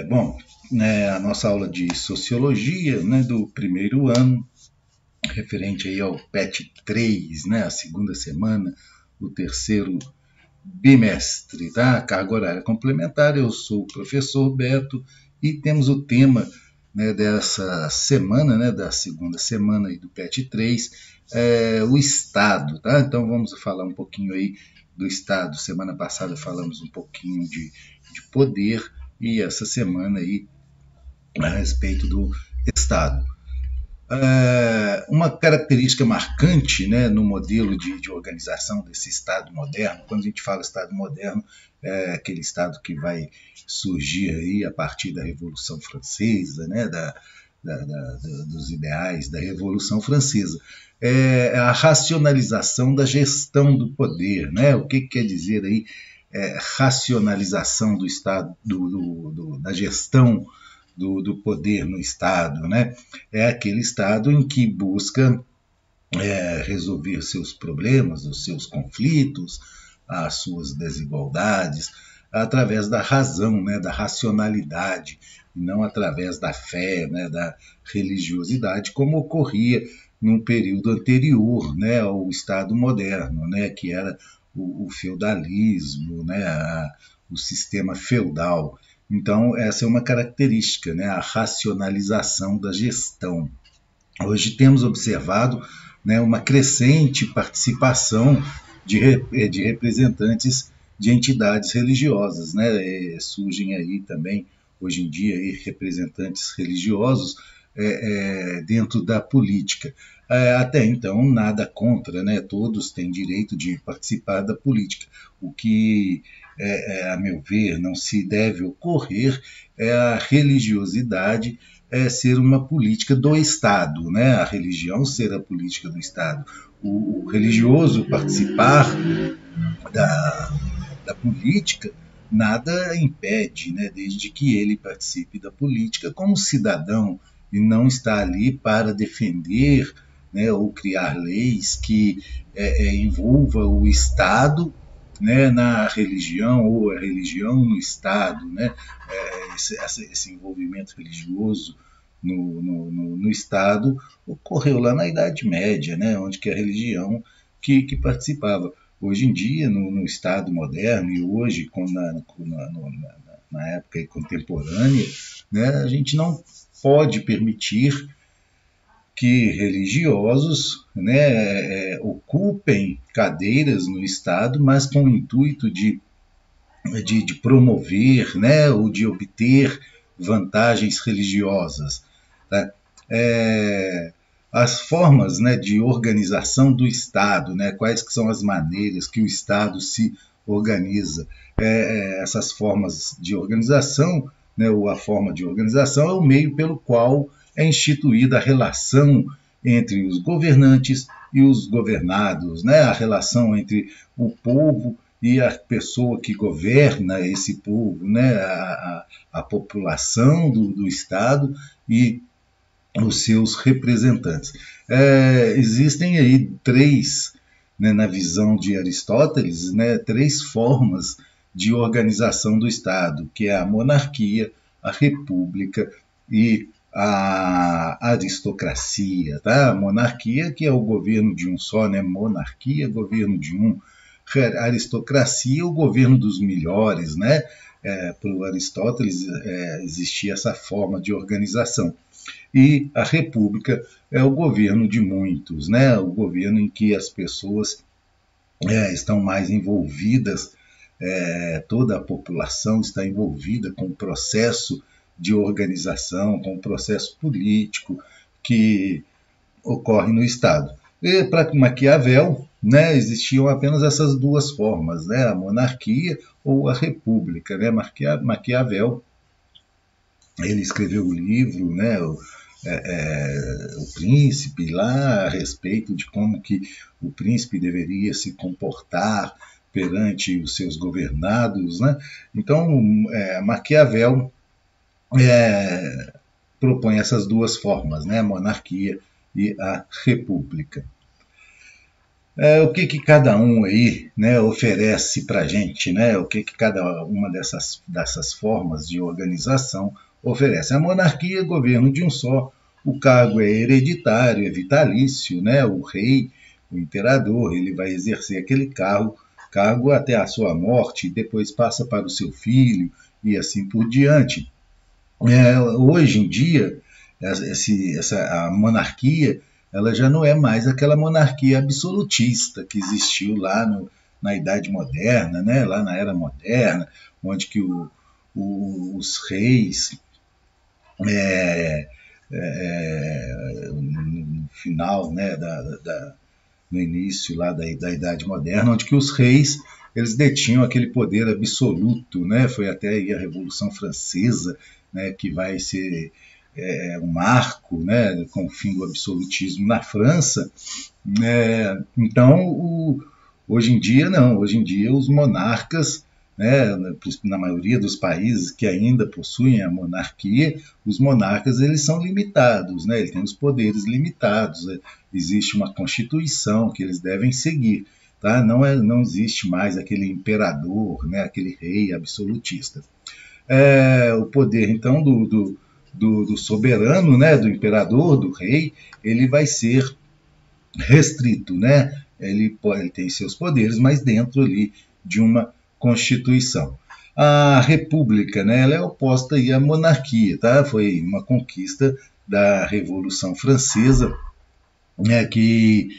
Bom, a nossa aula de sociologia, né, do primeiro ano, referente aí ao PET 3, né, a segunda semana, o terceiro bimestre, tá? Carga horária complementar. Eu sou o professor Beto e temos o tema, né, dessa semana, né, da segunda semana aí do PET 3, o Estado, tá? Então vamos falar um pouquinho aí do Estado. Semana passada falamos um pouquinho de poder e essa semana aí a respeito do Estado. Uma característica marcante, né, no modelo de organização desse Estado moderno, quando a gente fala Estado moderno, é aquele Estado que vai surgir aí a partir da Revolução Francesa, né, dos ideais da Revolução Francesa. É a racionalização da gestão do poder. Né? O que quer dizer aí racionalização do Estado, da gestão do poder no Estado, né? É aquele Estado em que busca resolver seus problemas, os seus conflitos, as suas desigualdades, através da razão, né, da racionalidade, e não através da fé, né, da religiosidade, como ocorria num período anterior, né, ao Estado moderno, né, que era o feudalismo, né, o sistema feudal. Então, essa é uma característica, né, a racionalização da gestão. Hoje temos observado, né, uma crescente participação de representantes de entidades religiosas. Né? Surgem aí também, hoje em dia, aí, representantes religiosos dentro da política. Até então, nada contra, né? Todos têm direito de participar da política. O que, a meu ver, não se deve ocorrer é a religiosidade ser uma política do Estado, né? A religião ser a política do Estado. O religioso participar da política, nada impede, né? Desde que ele participe da política como cidadão e não está ali para defender, né, ou criar leis que envolva o Estado, né, na religião ou a religião no Estado, né, esse envolvimento religioso no Estado ocorreu lá na Idade Média, né, onde que a religião que participava. Hoje em dia, no Estado moderno e hoje, na época contemporânea, né, a gente não pode permitir que religiosos, né, ocupem cadeiras no Estado, mas com o intuito de promover, né, ou de obter vantagens religiosas. Tá? As formas, né, de organização do Estado, né, quais que são as maneiras que o Estado se organiza. Essas formas de organização, né, ou a forma de organização é o meio pelo qual é instituída a relação entre os governantes e os governados, né, a relação entre o povo e a pessoa que governa esse povo, né, a população do Estado e os seus representantes. Existem aí três, né, na visão de Aristóteles, né, três formas de organização do Estado, que é a monarquia, a república e a aristocracia. Tá? A monarquia, que é o governo de um só, né? Monarquia, governo de um. A aristocracia, o governo dos melhores. Né? Para o Aristóteles existia essa forma de organização. E a república é o governo de muitos, né? O governo em que as pessoas estão mais envolvidas, toda a população está envolvida com o processo de organização, com o processo político que ocorre no Estado. E para Maquiavel, né, existiam apenas essas duas formas, né, a monarquia ou a república. Né? Maquiavel, ele escreveu o livro, né, o Príncipe, lá a respeito de como que o príncipe deveria se comportar perante os seus governados. Né? Então, Maquiavel propõe essas duas formas, né? A monarquia e a república. O que cada um aí, né, oferece para a gente, né? O que cada uma dessas formas de organização oferece. A monarquia é governo de um só, o cargo é hereditário, é vitalício, né? O rei, o imperador, ele vai exercer aquele cargo até a sua morte, e depois passa para o seu filho e assim por diante. Hoje em dia, a monarquia ela já não é mais aquela monarquia absolutista que existiu lá na Idade Moderna, né? Lá na Era Moderna, onde que os reis, é, no final, né, no início lá da Idade Moderna, onde que os reis eles detinham aquele poder absoluto, né? Foi até aí a Revolução Francesa, né, que vai ser um marco, né, com o fim do absolutismo na França. Então, hoje em dia não, hoje em dia os monarcas, né, na maioria dos países que ainda possuem a monarquia, os monarcas eles são limitados, né, eles têm os poderes limitados, existe uma constituição que eles devem seguir, tá? Não existe mais aquele imperador, né, aquele rei absolutista. O poder então do soberano, né, do imperador, do rei, ele vai ser restrito, né? Ele tem seus poderes, mas dentro ali de uma constituição. A república, né, ela é oposta aí à monarquia, tá? Foi uma conquista da Revolução Francesa, né, que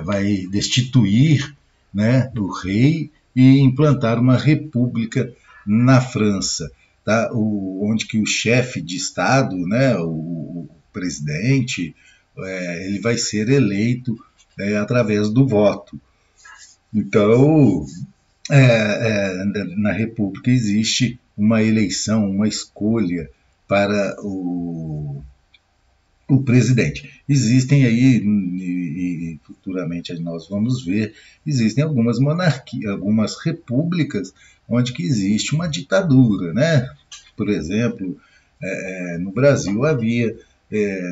vai destituir, né, o rei e implantar uma república na França, tá? Onde que o chefe de Estado, né, o presidente, ele vai ser eleito através do voto. Então, na República existe uma eleição, uma escolha para o presidente. Existem aí, e futuramente nós vamos ver, existem algumas monarquias, algumas repúblicas onde que existe uma ditadura, né? Por exemplo, no Brasil havia,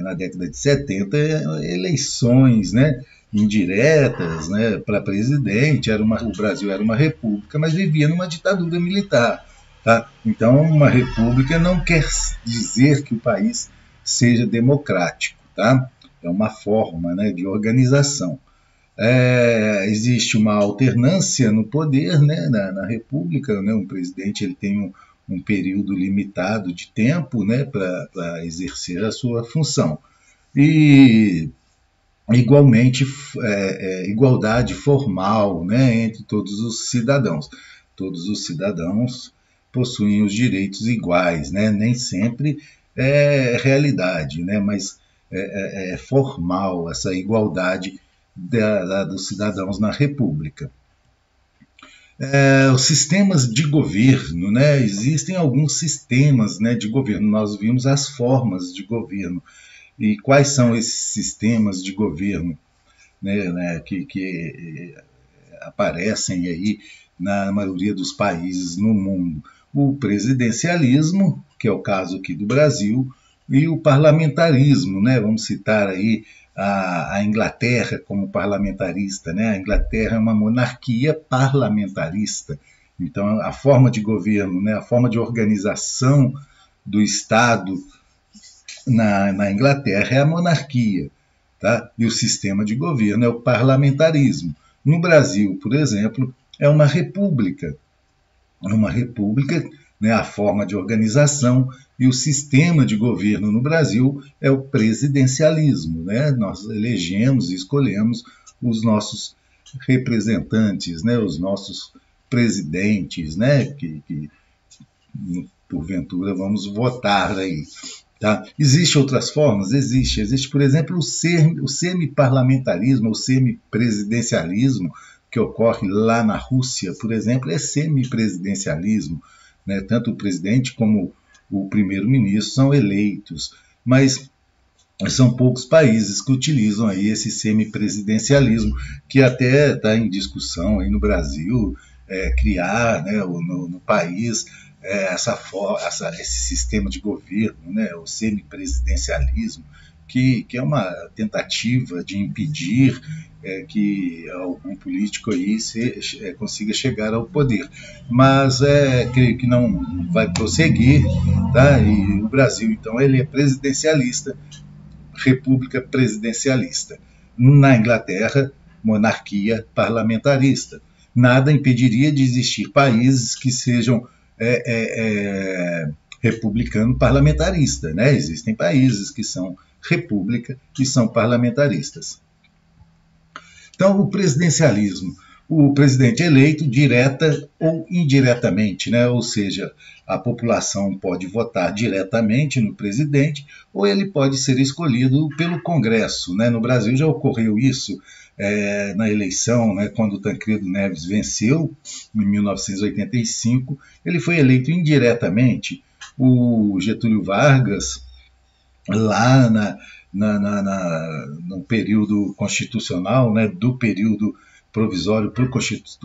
na década de 70, eleições, né, indiretas, né, para presidente. O Brasil era uma república, mas vivia numa ditadura militar. Tá? Então, uma república não quer dizer que o país seja democrático. Tá? É uma forma, né, de organização. Existe uma alternância no poder, né, na república, né, um presidente ele tem um período limitado de tempo, né, para exercer a sua função. E, igualmente, igualdade formal, né, entre todos os cidadãos. Todos os cidadãos possuem os direitos iguais, né, nem sempre é realidade, né, mas é formal essa igualdade dos cidadãos na República. Os sistemas de governo, né? Existem alguns sistemas, né, de governo. Nós vimos as formas de governo. E quais são esses sistemas de governo, né, que aparecem aí na maioria dos países no mundo? O presidencialismo, que é o caso aqui do Brasil, e o parlamentarismo, né? Vamos citar aí a Inglaterra como parlamentarista, né? A Inglaterra é uma monarquia parlamentarista. Então, a forma de governo, né? A forma de organização do Estado na Inglaterra é a monarquia, tá? E o sistema de governo é o parlamentarismo. No Brasil, por exemplo, é uma república. Uma república, né, a forma de organização e o sistema de governo no Brasil é o presidencialismo, né? Nós elegemos e escolhemos os nossos representantes, né, os nossos presidentes, né, que porventura vamos votar aí. Tá? Existem outras formas? Existe, por exemplo, o semi-parlamentarismo, o semi-presidencialismo, que ocorre lá na Rússia, por exemplo, é semi-presidencialismo, né? Tanto o presidente como o primeiro-ministro são eleitos, mas são poucos países que utilizam aí esse semipresidencialismo, que até está em discussão aí no Brasil, criar, né, no país esse sistema de governo, né, o semipresidencialismo, que é uma tentativa de impedir que algum político aí consiga chegar ao poder. Mas creio que não vai prosseguir, tá? E o Brasil, então, ele é presidencialista, república presidencialista. Na Inglaterra, monarquia parlamentarista. Nada impediria de existir países que sejam republicano parlamentarista, né? Existem países que são república e são parlamentaristas. Então, o presidencialismo, o presidente eleito direta ou indiretamente, né? Ou seja, a população pode votar diretamente no presidente ou ele pode ser escolhido pelo Congresso, né? No Brasil já ocorreu isso na eleição, né? Quando o Tancredo Neves venceu, em 1985, ele foi eleito indiretamente. O Getúlio Vargas, lá no período constitucional, né, do período provisório para o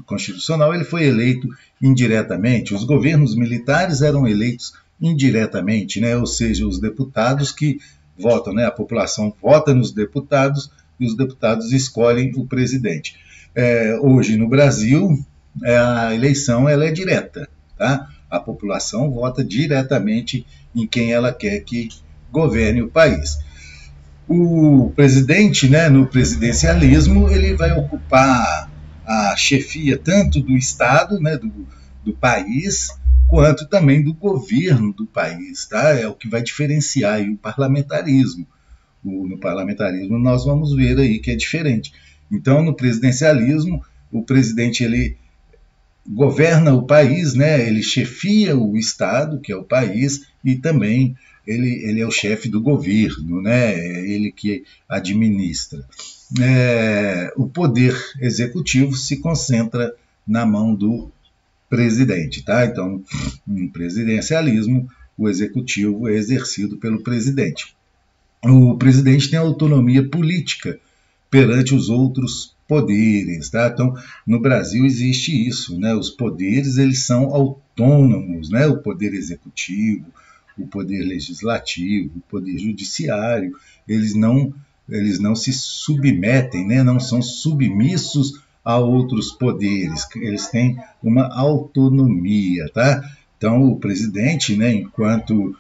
constitucional, ele foi eleito indiretamente. Os governos militares eram eleitos indiretamente, né, ou seja, os deputados que votam, né, a população vota nos deputados e os deputados escolhem o presidente. Hoje, no Brasil, a eleição ela é direta, tá? A população vota diretamente em quem ela quer que governe o país. O presidente, né, no presidencialismo, ele vai ocupar a chefia tanto do Estado, né, do país, quanto também do governo do país. Tá? É o que vai diferenciar aí o parlamentarismo. No parlamentarismo nós vamos ver aí que é diferente. Então, no presidencialismo, o presidente ele governa o país, né? Ele chefia o Estado, que é o país, e também ele é o chefe do governo, né? É ele que administra. O poder executivo se concentra na mão do presidente, tá? Então, no presidencialismo, o executivo é exercido pelo presidente. O presidente tem autonomia política perante os outros poderes, tá? Então, no Brasil existe isso, né? Os poderes eles são autônomos, né? O poder executivo, o poder legislativo, o poder judiciário, eles não se submetem, né? Não são submissos a outros poderes, eles têm uma autonomia, tá? Então, o presidente, né? Enquanto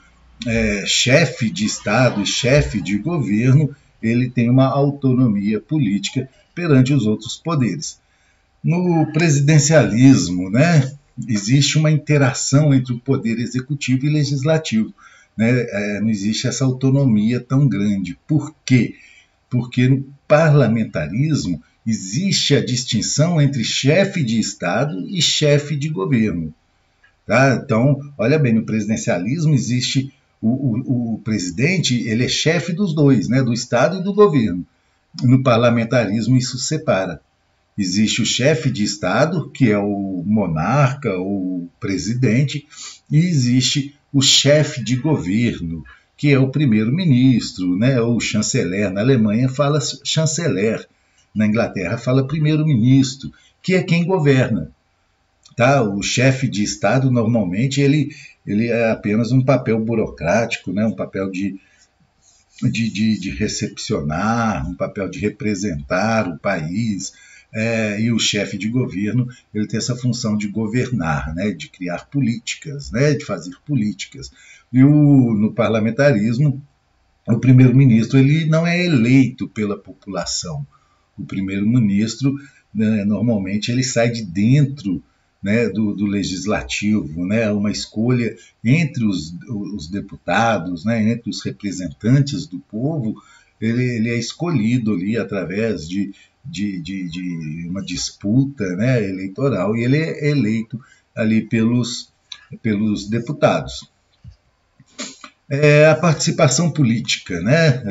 chefe de Estado e chefe de governo, ele tem uma autonomia política perante os outros poderes. No presidencialismo, né, existe uma interação entre o poder executivo e legislativo. Né? Não existe essa autonomia tão grande. Por quê? Porque no parlamentarismo existe a distinção entre chefe de Estado e chefe de governo. Tá? Então, olha bem, no presidencialismo existe o presidente, ele é chefe dos dois, né, do Estado e do governo. No parlamentarismo isso separa. Existe o chefe de Estado, que é o monarca ou o presidente, e existe o chefe de governo, que é o primeiro-ministro, né, ou o chanceler. Na Alemanha fala chanceler, na Inglaterra fala primeiro-ministro, que é quem governa. Tá? O chefe de Estado, normalmente, ele é apenas um papel burocrático, né? Um papel de recepcionar, um papel de representar o país, e o chefe de governo ele tem essa função de governar, né? De criar políticas, né? De fazer políticas. E no parlamentarismo, o primeiro-ministro ele não é eleito pela população. O primeiro-ministro, né, normalmente, ele sai de dentro, né, do legislativo, né, uma escolha entre os deputados, né, entre os representantes do povo, ele é escolhido ali através de uma disputa, né, eleitoral, e ele é eleito ali pelos deputados. A participação política, né,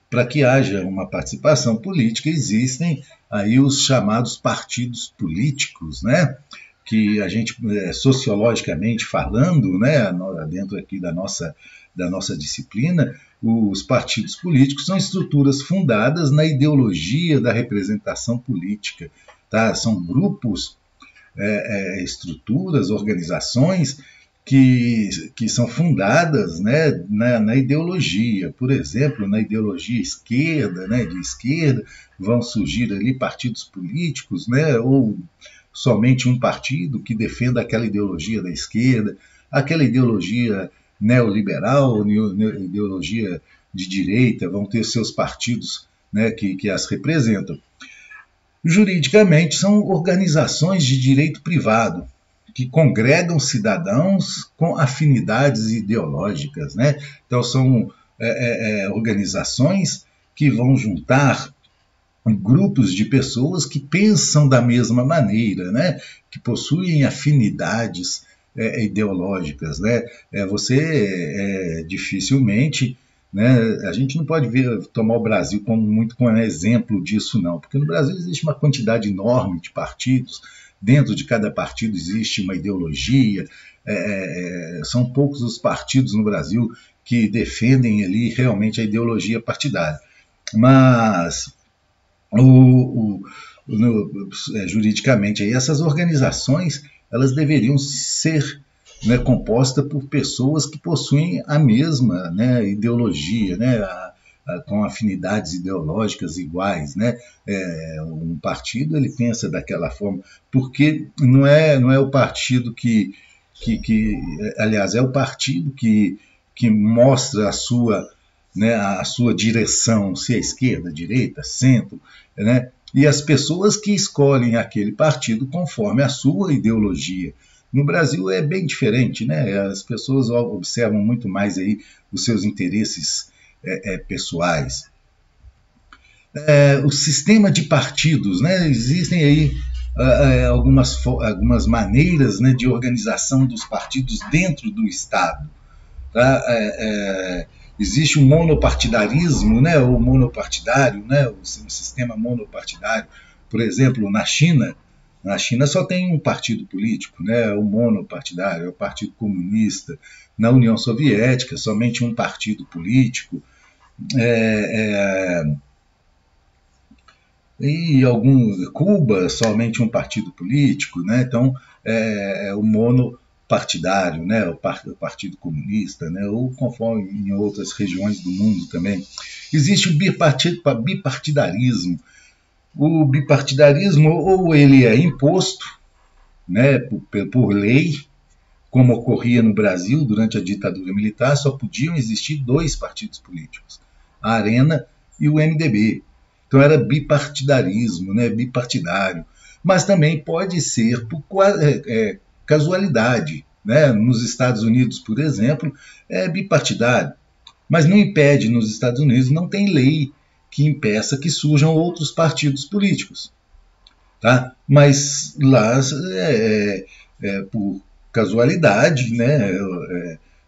para que haja uma participação política, existem aí os chamados partidos políticos, né? Que a gente, sociologicamente falando, né, dentro aqui da nossa disciplina, os partidos políticos são estruturas fundadas na ideologia da representação política. Tá? São grupos, estruturas, organizações que são fundadas, né, na ideologia. Por exemplo, na ideologia esquerda, né, de esquerda, vão surgir ali partidos políticos, né, ou somente um partido que defenda aquela ideologia da esquerda, aquela ideologia neoliberal, ideologia de direita, vão ter seus partidos, né, que as representam. Juridicamente, são organizações de direito privado, que congregam cidadãos com afinidades ideológicas, né? Então, são organizações que vão juntar grupos de pessoas que pensam da mesma maneira, né? Que possuem afinidades ideológicas, né? Você dificilmente, né? A gente não pode tomar o Brasil como exemplo disso, não, porque no Brasil existe uma quantidade enorme de partidos. Dentro de cada partido existe uma ideologia, são poucos os partidos no Brasil que defendem ali realmente a ideologia partidária. Mas, juridicamente, aí, essas organizações elas deveriam ser, né, compostas por pessoas que possuem a mesma, né, ideologia, né, com afinidades ideológicas iguais, né? Um partido ele pensa daquela forma, porque não é o partido aliás, é o partido que mostra né, a sua direção, se é esquerda, direita, centro, né? E as pessoas que escolhem aquele partido conforme a sua ideologia. No Brasil é bem diferente, né? As pessoas observam muito mais aí os seus interesses pessoais. O sistema de partidos, né? Existem aí algumas maneiras, né, de organização dos partidos dentro do Estado. Tá? Existe o monopartidarismo, né, o monopartidário, né, o sistema monopartidário. Por exemplo, na China só tem um partido político, né, o monopartidário, é o Partido Comunista. Na União Soviética, somente um partido político. E Cuba, somente um partido político, né? Então, o monopartidário, né? O Partido Comunista, né? Ou conforme em outras regiões do mundo também. Existe o bipartidarismo. O bipartidarismo, ou ele é imposto, né, por lei, como ocorria no Brasil durante a ditadura militar, só podiam existir 2 partidos políticos, a Arena e o MDB. Então era bipartidarismo, né, bipartidário. Mas também pode ser por casualidade. Né? Nos Estados Unidos, por exemplo, é bipartidário. Mas não impede, nos Estados Unidos não tem lei que impeça que surjam outros partidos políticos. Tá? Mas lá, por casualidade, né,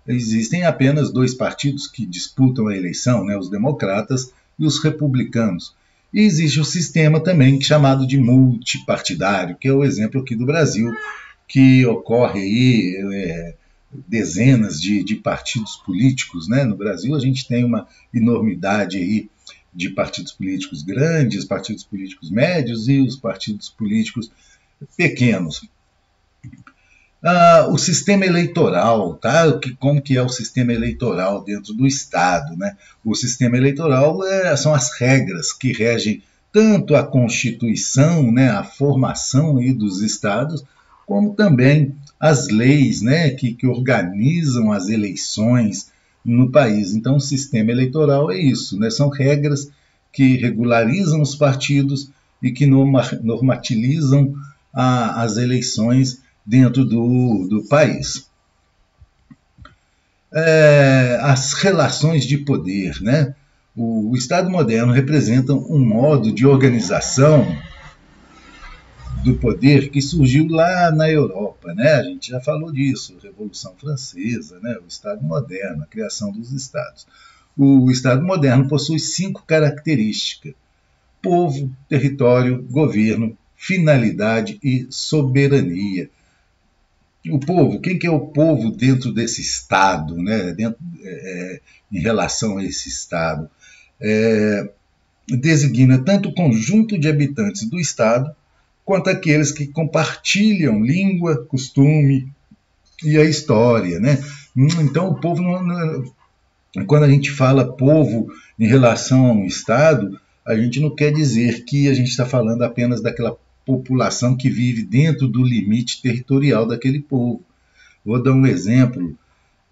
existem apenas 2 partidos que disputam a eleição, né, os democratas e os republicanos. E existe um sistema também chamado de multipartidário, que é o exemplo aqui do Brasil, que ocorre aí dezenas de partidos políticos. Né? No Brasil a gente tem uma enormidade aí de partidos políticos grandes, partidos políticos médios e os partidos políticos pequenos. O sistema eleitoral, tá? Como que é o sistema eleitoral dentro do Estado, né? O sistema eleitoral são as regras que regem tanto a Constituição, né, a formação aí dos Estados, como também as leis, né, que organizam as eleições no país. Então, o sistema eleitoral é isso, né? São regras que regularizam os partidos e que normatilizam as eleições dentro do país. As relações de poder, né? O Estado moderno representa um modo de organização do poder que surgiu lá na Europa, né? A gente já falou disso, a Revolução Francesa, né? O Estado moderno, a criação dos Estados. O Estado moderno possui 5 características: povo, território, governo, finalidade e soberania. O povo, quem que é o povo dentro desse Estado, né? Em relação a esse Estado? Designa tanto o conjunto de habitantes do Estado, quanto aqueles que compartilham língua, costume, e a história, né? Então, o povo, quando a gente fala povo em relação a um Estado, a gente não quer dizer que a gente está falando apenas daquela população que vive dentro do limite territorial daquele povo. Vou dar um exemplo: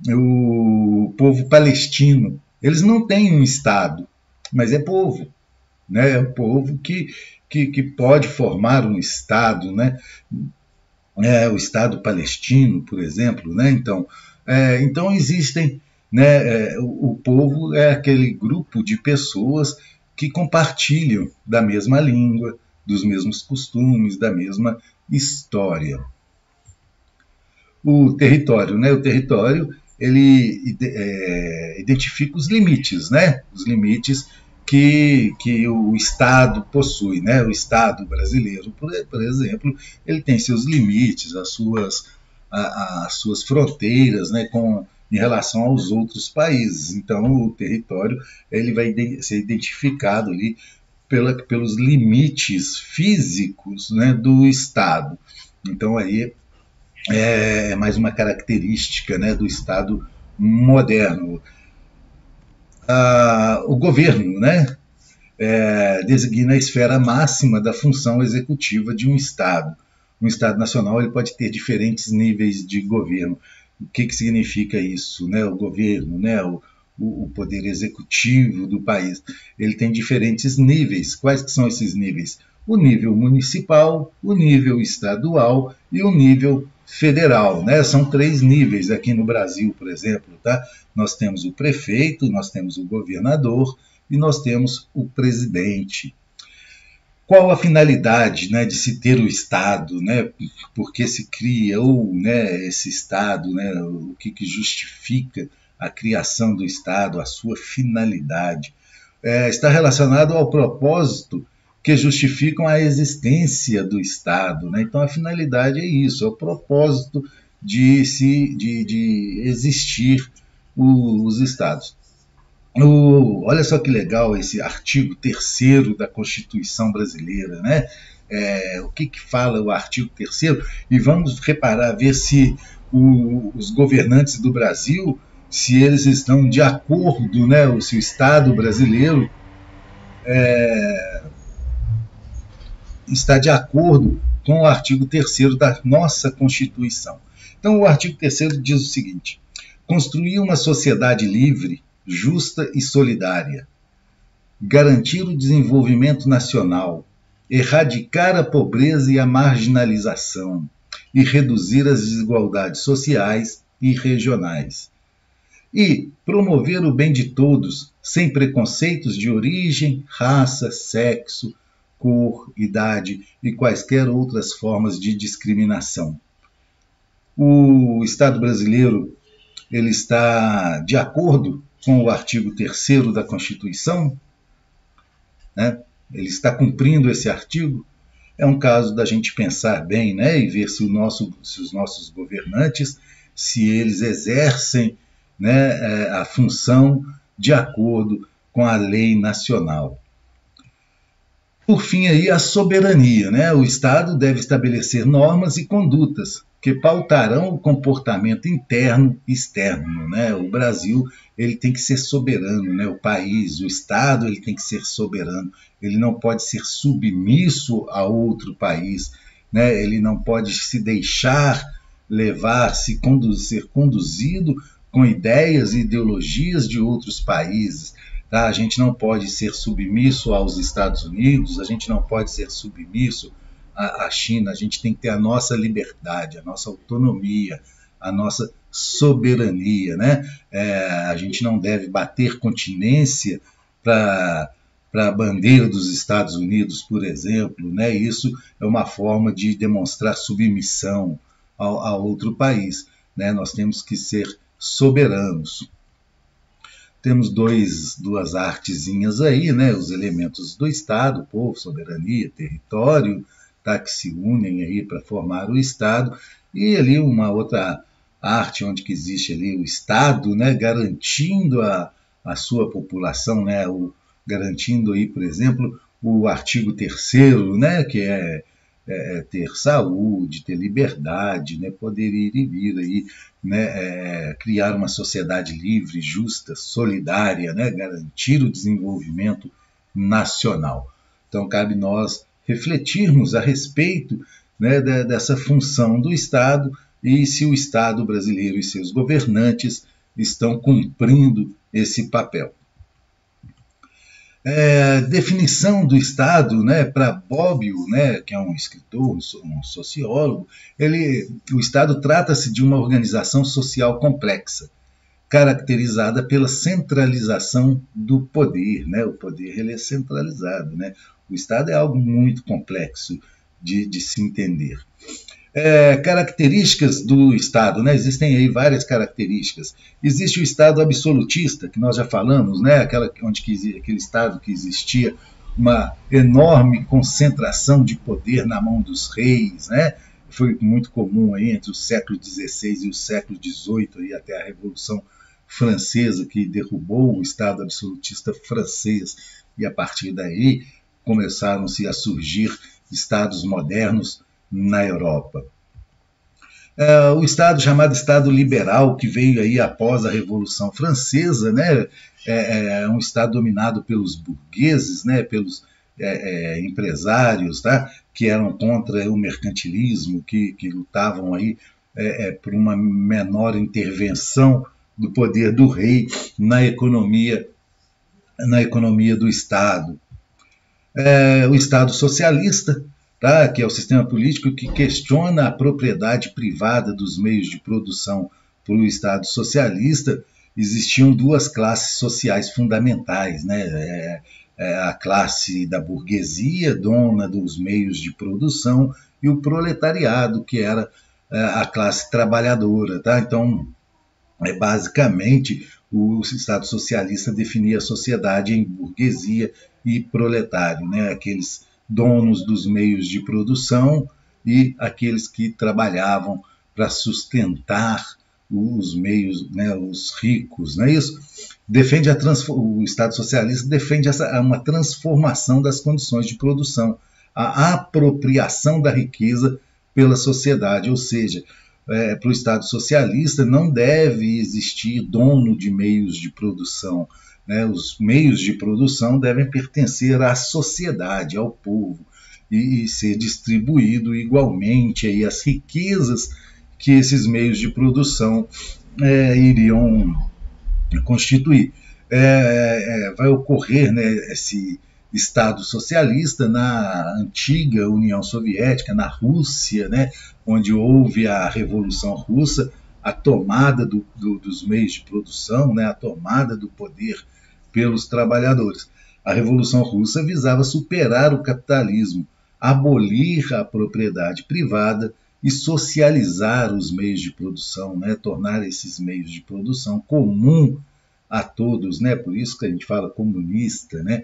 o povo palestino. Eles não têm um Estado, mas é povo. Né? É um povo que pode formar um Estado, né? O Estado palestino, por exemplo. Né? Então existem, né? O povo é aquele grupo de pessoas que compartilham da mesma língua, dos mesmos costumes, da mesma história. O território, né? O território ele identifica os limites, né? Os limites que o Estado possui, né? O Estado brasileiro, por exemplo, ele tem seus limites, as suas fronteiras, né? Em relação aos outros países. Então, o território ele vai ser identificado ali pelos limites físicos, né? Do Estado. Então, aí é mais uma característica, né, do Estado moderno. O governo, né, designa a esfera máxima da função executiva de um Estado. Um Estado nacional ele pode ter diferentes níveis de governo. O que significa isso? Né? O governo, né, o poder executivo do país, ele tem diferentes níveis. Quais que são esses níveis? O nível municipal, o nível estadual e o nível federal, né? São 3 níveis aqui no Brasil, por exemplo, tá? Nós temos o prefeito, nós temos o governador e nós temos o presidente. Qual a finalidade, né, de se ter o Estado, né? Por que se cria né, esse Estado, né? O que justifica a criação do Estado, a sua finalidade? Está relacionado ao propósito que justificam a existência do Estado. Né? Então, a finalidade é isso, é o propósito de existir os Estados. Olha só que legal esse artigo 3º da Constituição Brasileira. Né? O que fala o artigo 3º? E vamos reparar, ver se os governantes do Brasil, se eles estão de acordo, né? Se o Estado brasileiro está de acordo com o artigo 3º da nossa Constituição. Então, o artigo 3º diz o seguinte: construir uma sociedade livre, justa e solidária, garantir o desenvolvimento nacional, erradicar a pobreza e a marginalização e reduzir as desigualdades sociais e regionais, e promover o bem de todos, sem preconceitos de origem, raça, sexo, cor, idade e quaisquer outras formas de discriminação. O Estado brasileiro ele está de acordo com o artigo 3º da Constituição? Né? Ele está cumprindo esse artigo? É um caso da gente pensar bem, né? E ver se os nossos governantes, se eles exercem, né, a função de acordo com a lei nacional. Por fim, aí, a soberania. Né? O Estado deve estabelecer normas e condutas que pautarão o comportamento interno e externo. Né? O Brasil ele tem que ser soberano, né? O país, o Estado ele tem que ser soberano. Ele não pode ser submisso a outro país. Né? Ele não pode se deixar levar, ser conduzido com ideias e ideologias de outros países. Tá? A gente não pode ser submisso aos Estados Unidos, a gente não pode ser submisso à China, a gente tem que ter a nossa liberdade, a nossa autonomia, a nossa soberania. Né? A gente não deve bater continência para a bandeira dos Estados Unidos, por exemplo. Né? Isso é uma forma de demonstrar submissão a outro país. Né? Nós temos que ser soberanos. Temos duas artezinhas aí, né? Os elementos do Estado, povo, soberania, território, tá? Que se unem aí para formar o Estado, e ali uma outra arte onde que existe ali o Estado, né? Garantindo a sua população, né? Garantindo aí, por exemplo, o artigo 3º, né? Que ter saúde, ter liberdade, né, poder ir e vir aí, né, criar uma sociedade livre, justa, solidária, né, garantir o desenvolvimento nacional. Então cabe nós refletirmos a respeito, né, dessa função do Estado e se o Estado brasileiro e seus governantes estão cumprindo esse papel. Definição do Estado, né, para Bobbio, né, que é um escritor, um sociólogo, o Estado trata-se de uma organização social complexa, caracterizada pela centralização do poder, né? O poder ele é centralizado, né? O Estado é algo muito complexo de se entender. Características do Estado, né? Existem aí várias características. Existe o Estado absolutista, que nós já falamos, né? Aquele Estado que existia uma enorme concentração de poder na mão dos reis, né? Foi muito comum aí entre o século XVI e o século XVIII, aí até a Revolução Francesa, que derrubou o Estado absolutista francês, e a partir daí começaram-se a surgir Estados modernos na Europa. O Estado chamado Estado liberal, que veio aí após a Revolução Francesa, né, é um Estado dominado pelos burgueses, né, pelos empresários, tá, que eram contra o mercantilismo, que lutavam aí por uma menor intervenção do poder do rei na economia do Estado. O Estado socialista, tá, que é o sistema político que questiona a propriedade privada dos meios de produção. Para o Estado socialista, existiam duas classes sociais fundamentais, né? A classe da burguesia, dona dos meios de produção, e o proletariado, que era a classe trabalhadora. Tá? Então, basicamente, o Estado socialista definia a sociedade em burguesia e proletário, né? Aqueles donos dos meios de produção e aqueles que trabalhavam para sustentar os meios, né, os ricos, não é isso? O Estado socialista defende uma transformação das condições de produção, a apropriação da riqueza pela sociedade, ou seja, para o Estado socialista não deve existir dono de meios de produção, né? Os meios de produção devem pertencer à sociedade, ao povo, e ser distribuído igualmente aí as riquezas que esses meios de produção iriam constituir. Vai ocorrer, né, esse Estado socialista na antiga União Soviética, na Rússia, né, onde houve a Revolução Russa, a tomada dos meios de produção, né, a tomada do poder pelos trabalhadores. A Revolução Russa visava superar o capitalismo, abolir a propriedade privada e socializar os meios de produção, né, tornar esses meios de produção comum a todos, né, por isso que a gente fala comunista, né,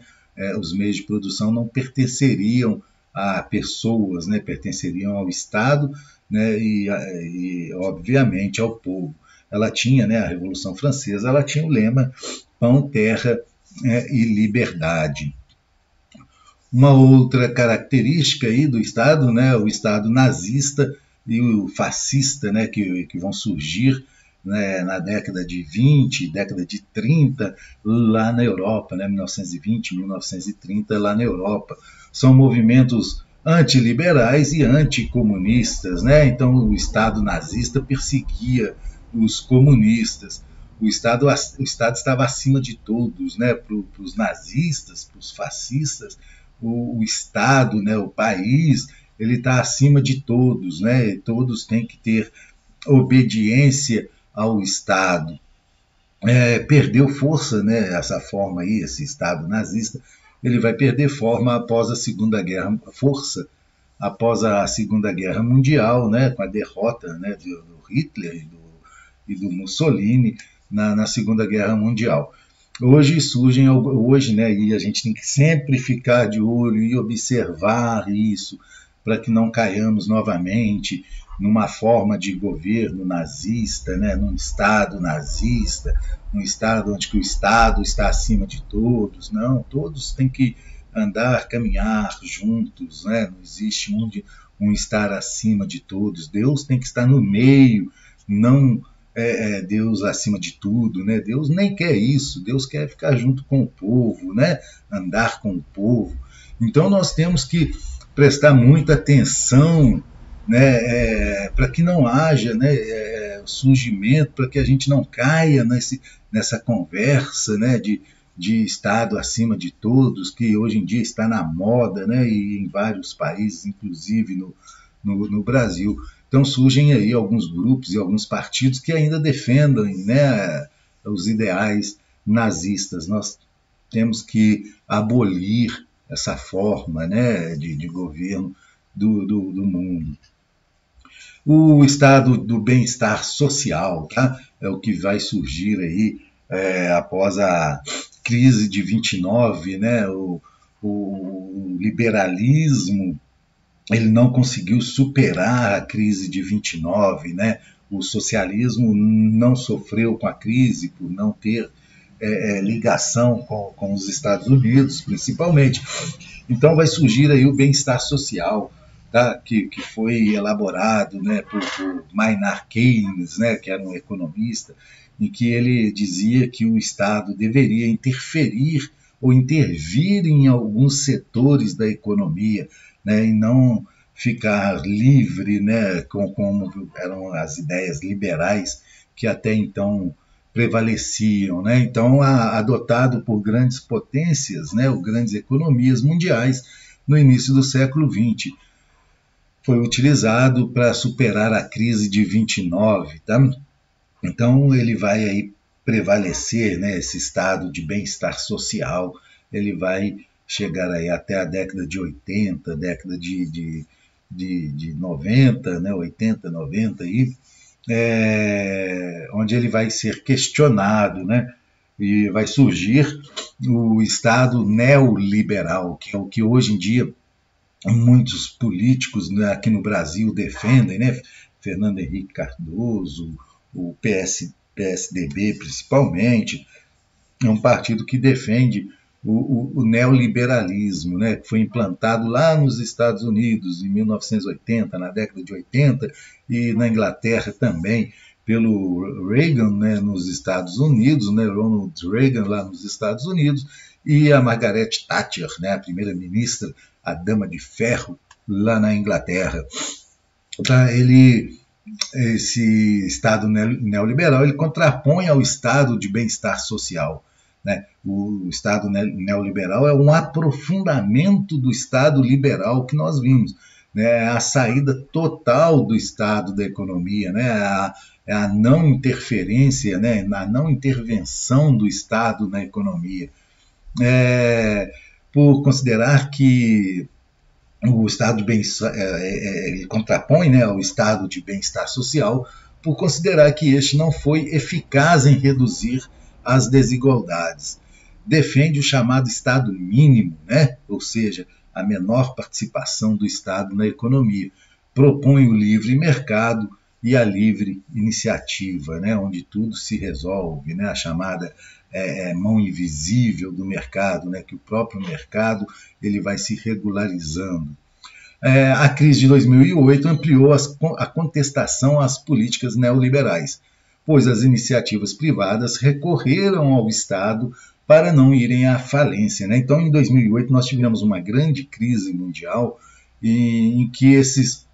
os meios de produção não pertenceriam a pessoas, né, pertenceriam ao Estado, né, e obviamente ao povo. Ela tinha, né, a Revolução Francesa, ela tinha o lema pão, terra e liberdade. Uma outra característica aí do Estado, né, o Estado nazista e o fascista, né, que vão surgir, né, na década de 20, década de 30, lá na Europa, né, 1920, 1930, lá na Europa. São movimentos antiliberais e anticomunistas, né? Então o Estado nazista perseguia os comunistas. O Estado estava acima de todos, né? Para os nazistas, para os fascistas, o Estado, né, o país, ele está acima de todos, né? E todos têm que ter obediência ao Estado. Perdeu força, né, essa forma aí, esse Estado nazista, ele vai perder forma após a Segunda Guerra, após a Segunda Guerra Mundial, né, com a derrota, né, do Hitler e do Mussolini na Segunda Guerra Mundial. Hoje, né, e a gente tem que sempre ficar de olho e observar isso, para que não caiamos novamente numa forma de governo nazista, né, num Estado nazista, num Estado onde o Estado está acima de todos. Não, todos têm que andar, caminhar juntos, né? Não existe um estar acima de todos. Deus tem que estar no meio, não Deus acima de tudo, né? Deus nem quer isso, Deus quer ficar junto com o povo, né? Andar com o povo. Então nós temos que prestar muita atenção, né? Para que não haja, né? Surgimento, para que a gente não caia nessa conversa, né? De Estado acima de todos, que hoje em dia está na moda, né? E em vários países, inclusive no Brasil. Então surgem aí alguns grupos e alguns partidos que ainda defendem, né, os ideais nazistas. Nós temos que abolir essa forma, né, de governo do mundo. O estado do bem-estar social, tá? É o que vai surgir aí após a crise de 29, né? O liberalismo ele não conseguiu superar a crise de 29, né? O socialismo não sofreu com a crise por não ter ligação com os Estados Unidos, principalmente. Então vai surgir aí o bem-estar social, tá? que foi elaborado, né, por Maynard Keynes, né, que era um economista, em que ele dizia que o Estado deveria interferir ou intervir em alguns setores da economia, né, e não ficar livre, né, como eram as ideias liberais que até então prevaleciam, né? Então, adotado por grandes potências, né, ou grandes economias mundiais no início do século XX. Foi utilizado para superar a crise de 29, tá? Então, ele vai aí prevalecer, né, esse estado de bem-estar social, ele vai chegar aí até a década de 80, década de 90, né, 80, 90, aí, onde ele vai ser questionado, né, e vai surgir o Estado neoliberal, que é o que hoje em dia muitos políticos, né, aqui no Brasil defendem, né, Fernando Henrique Cardoso, o PSDB principalmente, é um partido que defende o neoliberalismo, né, que foi implantado lá nos Estados Unidos em 1980, na década de 80, e na Inglaterra também, pelo Reagan, né, nos Estados Unidos, né, Ronald Reagan lá nos Estados Unidos, e a Margaret Thatcher, né, a primeira-ministra, a dama de ferro, lá na Inglaterra. Tá, esse Estado neoliberal ele contrapõe ao Estado de bem-estar social. Né? O Estado neoliberal é um aprofundamento do Estado liberal que nós vimos, né? A saída total do Estado da economia, né? A não interferência, né? A não intervenção do Estado na economia. Por considerar que o estado de bem-estar ele contrapõe, né, ao estado de bem-estar social, por considerar que este não foi eficaz em reduzir as desigualdades. Defende o chamado estado mínimo, né, ou seja, a menor participação do Estado na economia. Propõe o livre mercado e a livre iniciativa, né, onde tudo se resolve, né, a chamada mão invisível do mercado, né, que o próprio mercado ele vai se regularizando. A crise de 2008 ampliou a contestação às políticas neoliberais, pois as iniciativas privadas recorreram ao Estado para não irem à falência. Né? Então, em 2008, nós tivemos uma grande crise mundial em que esses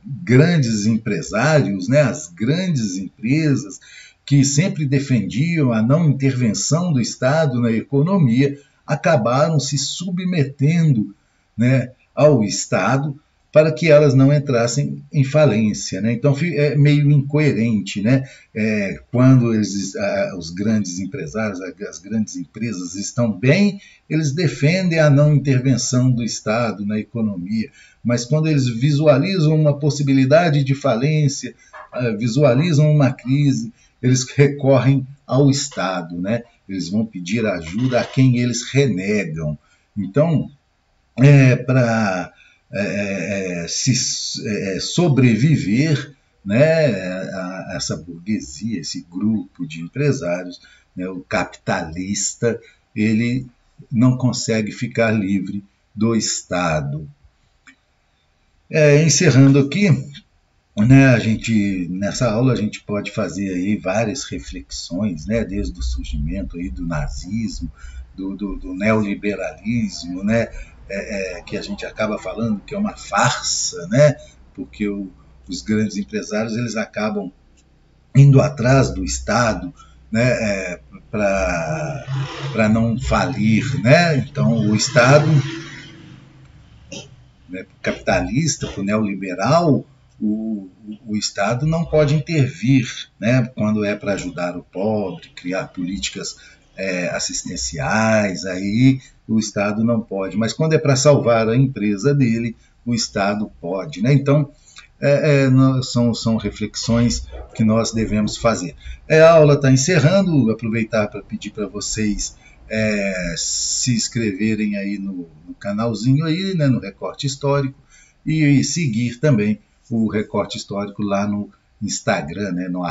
grandes empresários, né, as grandes empresas, que sempre defendiam a não intervenção do Estado na economia, acabaram se submetendo, né, ao Estado para que elas não entrassem em falência. Né? Então é meio incoerente, né? Quando os grandes empresários, as grandes empresas estão bem, eles defendem a não intervenção do Estado na economia, mas quando eles visualizam uma possibilidade de falência, visualizam uma crise, eles recorrem ao Estado, né? Eles vão pedir ajuda a quem eles renegam. Então, para se sobreviver, né, a essa burguesia, esse grupo de empresários, né, o capitalista, ele não consegue ficar livre do Estado. Encerrando aqui, né, nessa aula a gente pode fazer aí várias reflexões, né, desde o surgimento aí do nazismo, do neoliberalismo, né, que a gente acaba falando que é uma farsa, né, porque os grandes empresários eles acabam indo atrás do Estado, né, para não falir, né? Então o Estado, né, capitalista, para o neoliberal, o Estado não pode intervir, né, quando é para ajudar o pobre, criar políticas assistenciais, aí o Estado não pode. Mas quando é para salvar a empresa dele, o Estado pode. Né? Então, são reflexões que nós devemos fazer. A aula está encerrando, aproveitar para pedir para vocês se inscreverem aí no canalzinho aí, né, no Recorte Histórico, e seguir também o Recorte Histórico lá no Instagram, né, no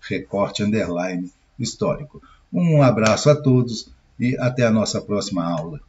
@recorte_histórico. Um abraço a todos e até a nossa próxima aula.